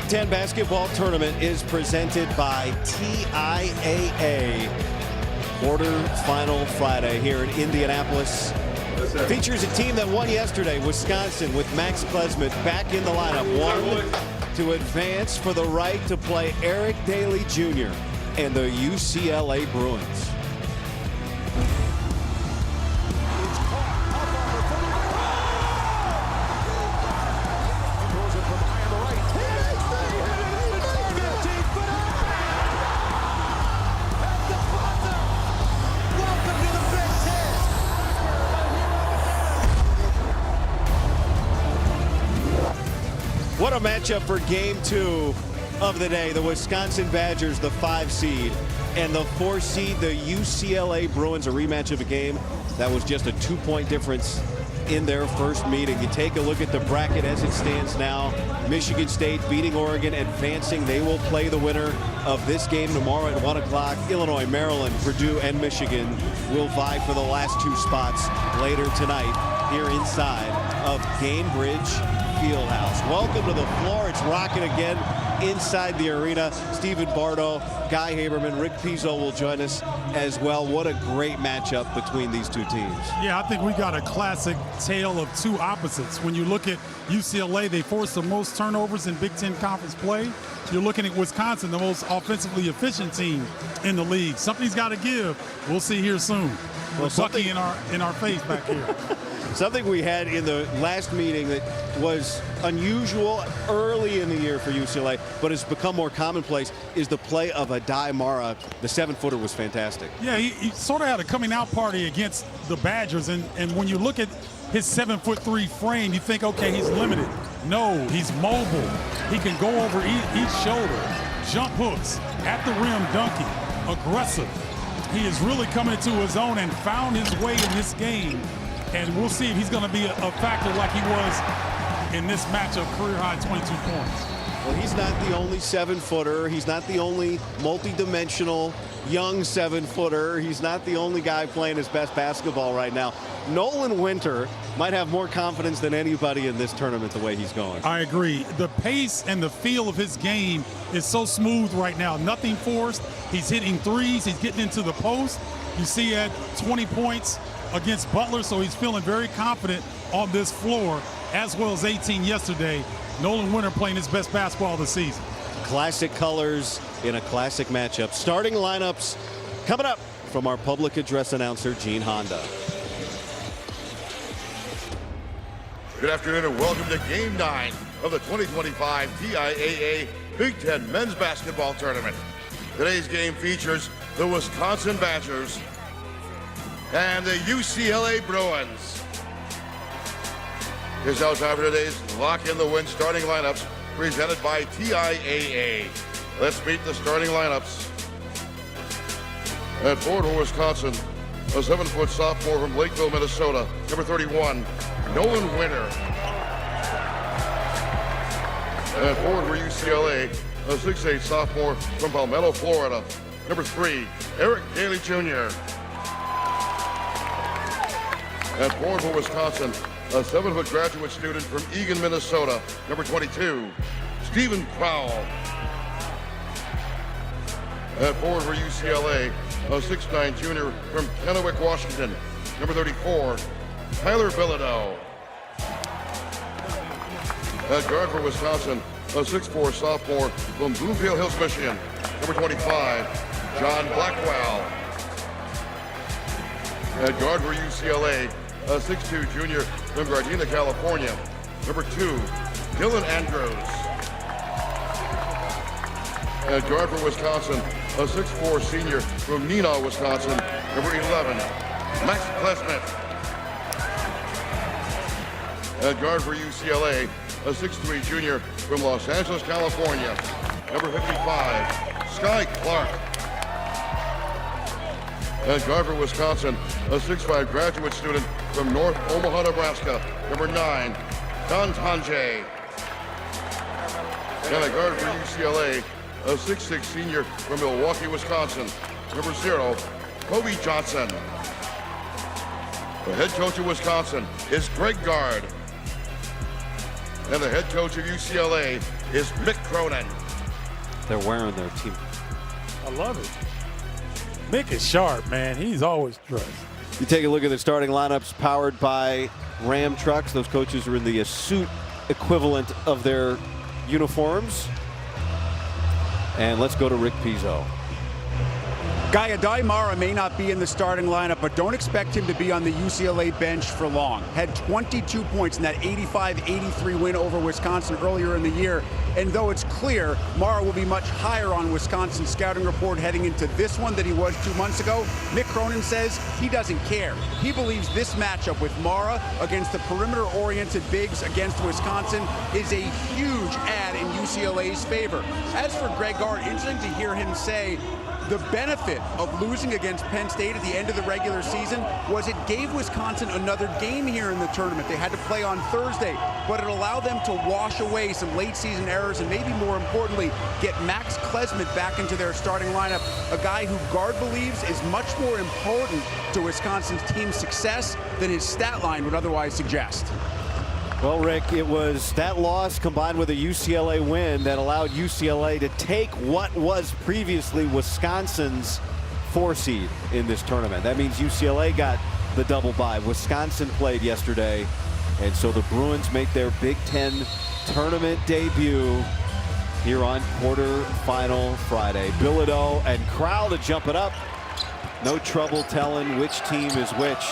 Ten basketball tournament is presented by TIAA. Quarterfinal Friday here in Indianapolis. Features a team that won yesterday, Wisconsin, with Max Klesmit back in the lineup. One to advance for the right to play Eric Daly Jr. and the UCLA Bruins. What a matchup for game 2 of the day. The Wisconsin Badgers, the 5 seed, and the 4 seed, the UCLA Bruins. A rematch of a game that was just a 2-point difference in their first meeting. You take a look at the bracket as it stands now. Michigan State beating Oregon, advancing. They will play the winner of this game tomorrow at 1 o'clock. Illinois, Maryland, Purdue, and Michigan will vie for the last 2 spots later tonight here inside of Gainbridge Fieldhouse. Welcome to the floor. It's rocking again inside the arena. Stephen Bardo, Guy Haberman, Rick Pizzo will join us as well. What a great matchup between these two teams. Yeah, I think we got a classic tale of two opposites. When you look at UCLA, they force the most turnovers in Big Ten Conference play. You're looking at Wisconsin, the most offensively efficient team in the league. Something's got to give. We'll see here soon. Well, Bucky in our face back here. Something we had in the last meeting that was unusual early in the year for UCLA, but has become more commonplace, is the play of Adai Mara. The 7-footer was fantastic. Yeah, he sort of had a coming out party against the Badgers, and when you look at his 7'3" frame, you think, okay, he's limited. No, he's mobile. He can go over each shoulder, jump hooks, at the rim dunking, aggressive. He is really coming into his own and found his way in this game. And we'll see if he's going to be a factor like he was in this matchup, career-high 22 points. Well, he's not the only 7-footer. He's not the only multi-dimensional young 7-footer. He's not the only guy playing his best basketball right now. Nolan Winter might have more confidence than anybody in this tournament the way he's going. I agree. The pace and the feel of his game is so smooth right now. Nothing forced. He's hitting threes. He's getting into the post. You see at 20 points against Butler, so he's feeling very confident on this floor, as well as 18 yesterday. Nolan Winter playing his best basketball of the season. Classic colors in a classic matchup. Starting lineups coming up from our public address announcer, Gene Honda. Good afternoon and welcome to Game 9 of the 2025 TIAA Big Ten Men's Basketball Tournament. Today's game features the Wisconsin Badgers and the UCLA Bruins. Here's now time for today's Lock in the Win starting lineups presented by TIAA. Let's meet the starting lineups. At forward for Wisconsin, a 7-foot sophomore from Lakeville, Minnesota, number 31, Nolan Winter. At forward for UCLA, a 6'8" sophomore from Palmetto, Florida, number 3, Eric Daly Jr. At forward for Wisconsin, a 7-foot graduate student from Eagan, Minnesota, number 22, Stephen Crowell. At forward for UCLA, a 6'9" junior from Kennewick, Washington, number 34, Tyler Bilodeau. At guard for Wisconsin, a 6'4" sophomore from Bloomfield Hills, Michigan, number 25, John Blackwell. At guard for UCLA, a 6'2" junior from Gardena, California, number 2, Dylan Andrews. At guard for Wisconsin, a 6'4" senior from Neenah, Wisconsin, number 11, Max Klesmit. At guard for UCLA, a 6'3" junior from Los Angeles, California, number 55, Sky Clark. At guard for Wisconsin, a 6'5" graduate student from North Omaha, Nebraska, number 9, Don Tanjay. And at guard for UCLA, a 6'6" senior from Milwaukee, Wisconsin, number 0, Kobe Johnson. The head coach of Wisconsin is Greg Gard. And the head coach of UCLA is Mick Cronin. They're wearing their team. I love it. Mick is sharp, man. He's always dressed. You take a look at the starting lineups powered by Ram trucks. Those coaches are in the suit equivalent of their uniforms. And let's go to Rick Pizzo. Adai Mara may not be in the starting lineup, but don't expect him to be on the UCLA bench for long. Had 22 points in that 85-83 win over Wisconsin earlier in the year. And though it's clear Mara will be much higher on Wisconsin's scouting report heading into this one than he was 2 months ago, Mick Cronin says he doesn't care. He believes this matchup with Mara against the perimeter-oriented bigs against Wisconsin is a huge add in UCLA's favor. As for Greg Gard, interesting to hear him say the benefit of losing against Penn State at the end of the regular season was it gave Wisconsin another game here in the tournament. They had to play on Thursday, but it allowed them to wash away some late season errors and maybe more importantly, get Max Klesmit back into their starting lineup, a guy who Gard believes is much more important to Wisconsin's team's success than his stat line would otherwise suggest. Well, Rick, it was that loss combined with a UCLA win that allowed UCLA to take what was previously Wisconsin's 4 seed in this tournament. That means UCLA got the double bye. Wisconsin played yesterday, and so the Bruins make their Big Ten tournament debut here on quarterfinal Friday. Bilodeau and Crowell to jump it up. No trouble telling which team is which.